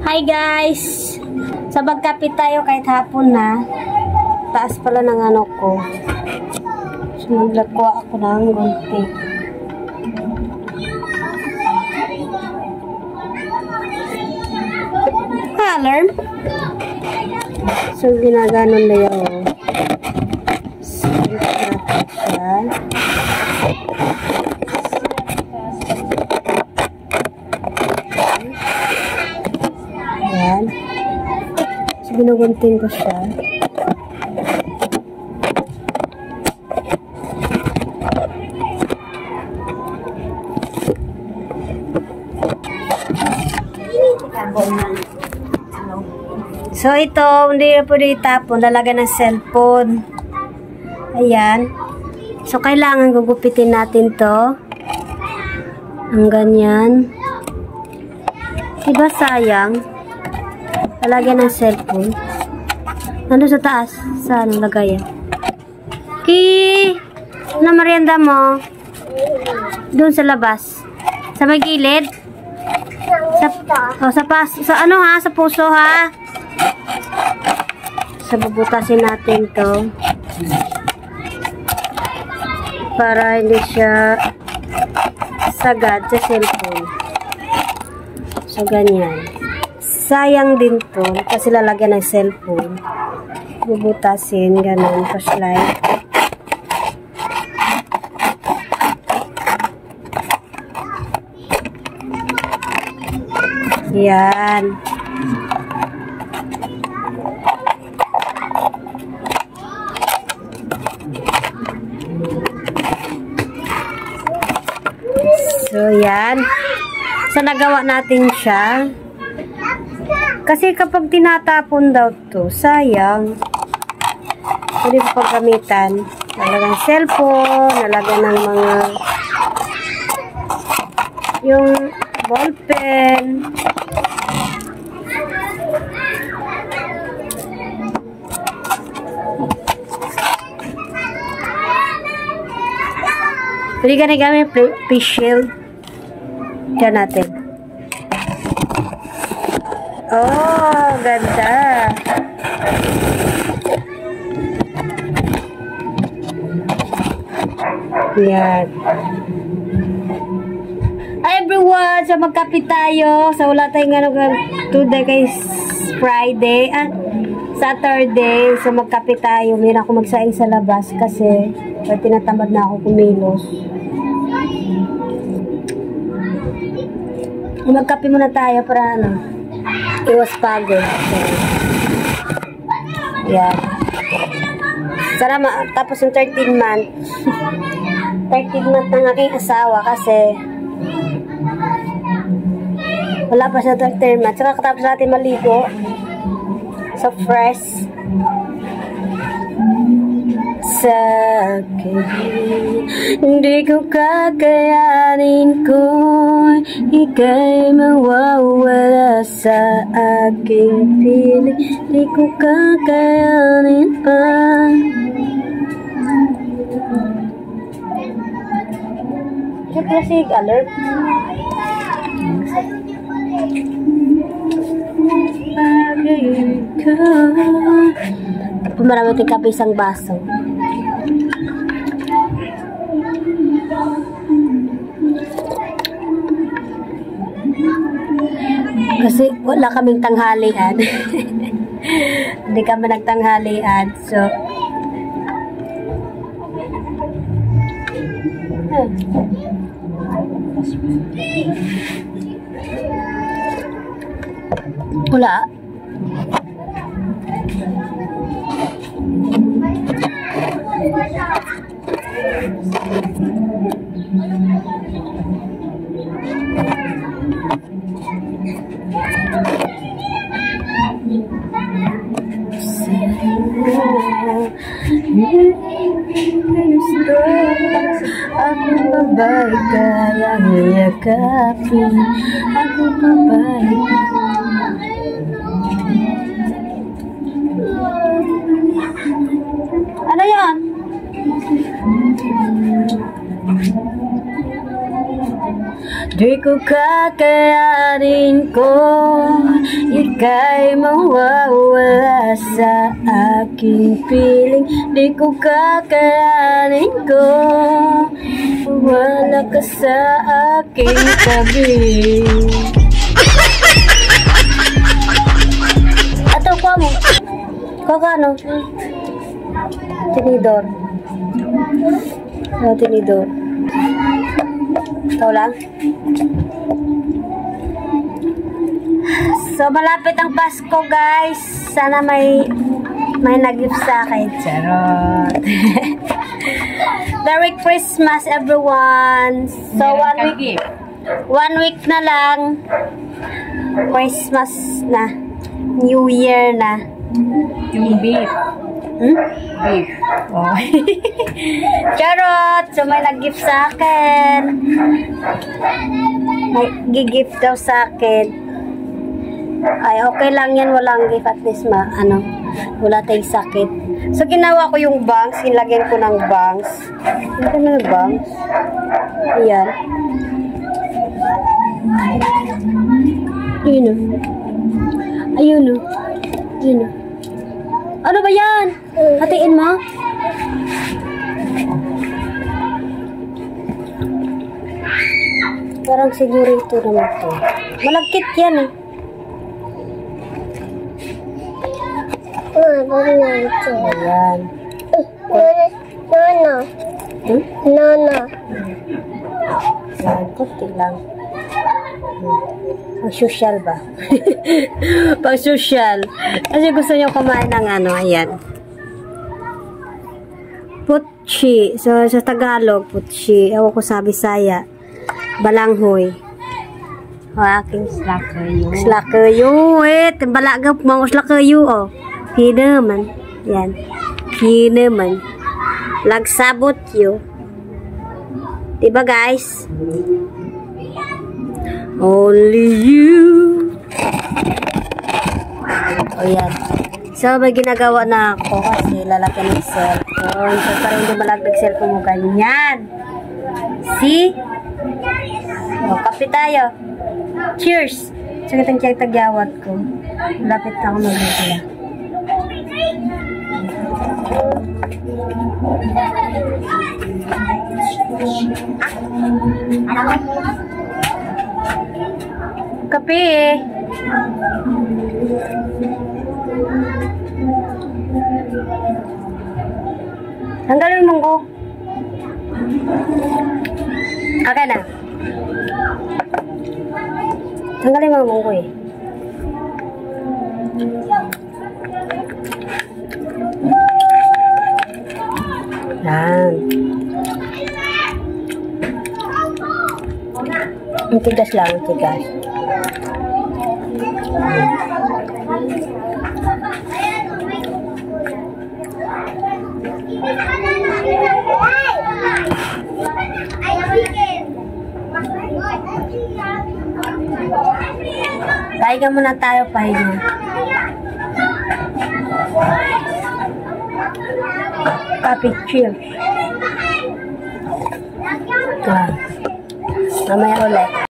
Hi guys! Sa magkapit tayo kahit hapon na. Taas pala ng ano ko. So maglagwa ako ng gunting. Alarm? So ginaganon na yun. So natin siya. Ayan. So, ginugunting ko siya. So, ito, hindi na pwede itapon. Lalagyan ng cellphone. Ayan. So, kailangan gugupitin natin to. Ang ganyan. Diba sayang? Lalagyan ng cellphone. Nandun sa taas. Saan ang lagayan? Ki! Ano merienda mo? Doon sa labas. Sa may gilid? Sa ano ha? Sa puso ha? So, bubutasin natin to. Para hindi siya sagad sa cellphone. So, ganyan. Sayang din to kasi lalagyan ng cellphone. Bubutasin, ganun, flashlight. Yan. So, yan. So, nagawa natin siya. Kasi kapag tinatapon daw to, sayang. Pwede pa paggamitan. Nalagyan ng cellphone, nalagyan ng mga yung ballpen. Pwede ka na gamit face shield. Diyan natin. Oh, ganda. Yan. Hi everyone! So magkapit tayo. So wala tayong ano today kay Friday. Saturday. So magkapit tayo. Mayroon ako magsaing sa labas kasi tinatamad na ako kumilos. Magkape muna tayo para ano, iwas pagod. Yan. Sana tapos yung 13 month. 13 month ng aking asawa kasi wala pa siya 13 month. Saka katapos natin maligo. So fresh. Sakit, hindi ko kakayanin kung ika'y mawawala sa aking piling. Hindi ko kakayanin pa. Siya plastic alert. Tapos marami tayong kape isang baso. Kasi wala kaming tanghalian. Hindi kami nagtanghalian. So, wala. Ako babay kayang yakapin. Ako babay. Ano yan? Di ko kakayanin ko, ika'y mawawala sa aking piling. Di ko kakayanin ko, wala ka sa aking tabi. Ato ko mo. Kakano? Tinidor. Oh, tinidor. Ito lang. So, malapit ang Pasko, guys. Sana may nag-gift sa akin. Charot. Merry Christmas, everyone. So, 1 week na lang. Christmas na. New Year na. Yung beef. Beef. Oh. Charot! So, may nag-gift sa akin. May gigift daw sa akin. Ay, okay lang yan. Walang gift. At least, wala tayong sakit. So, ginawa ko yung bangs. Inlagyan ko ng bangs. Ano na yung bangs? Ayan. Ayun o. Ayun o. Ayun o. Ano ba yan? Hatiin mo? Parang siguro ito naman ito. Malagkit yan eh. Ayan. No. Ayan, kunti lang. Pang social ba? Pang social. Kasi gusto nyo kumain ng ayan. Putchi. So, sa Tagalog, putchi. Ewan ko sa Bisaya. Balanghoy. O, aking Slakayo. slakayo. Balagap mo slakayo, oh. Pinaman. Yan. Pinaman. Lagsabot yo. Diba, guys? Only you. O yan. So, may ginagawa na ako kasi lalagyan ng cellphone. So, para hindi malagdag cellphone mo ganyan. See? O, kape tayo. Cheers! So, itong tagyawat ko. Lapit na ako mag-gula. Kape. Tanggalin mo ko. Okay na. Tanggalin mo ko eh. Yan. Ang tigas lang, ang tigas. Pahinga muna tayo, pahinga. Coffee, cheers. Mamaya ulit.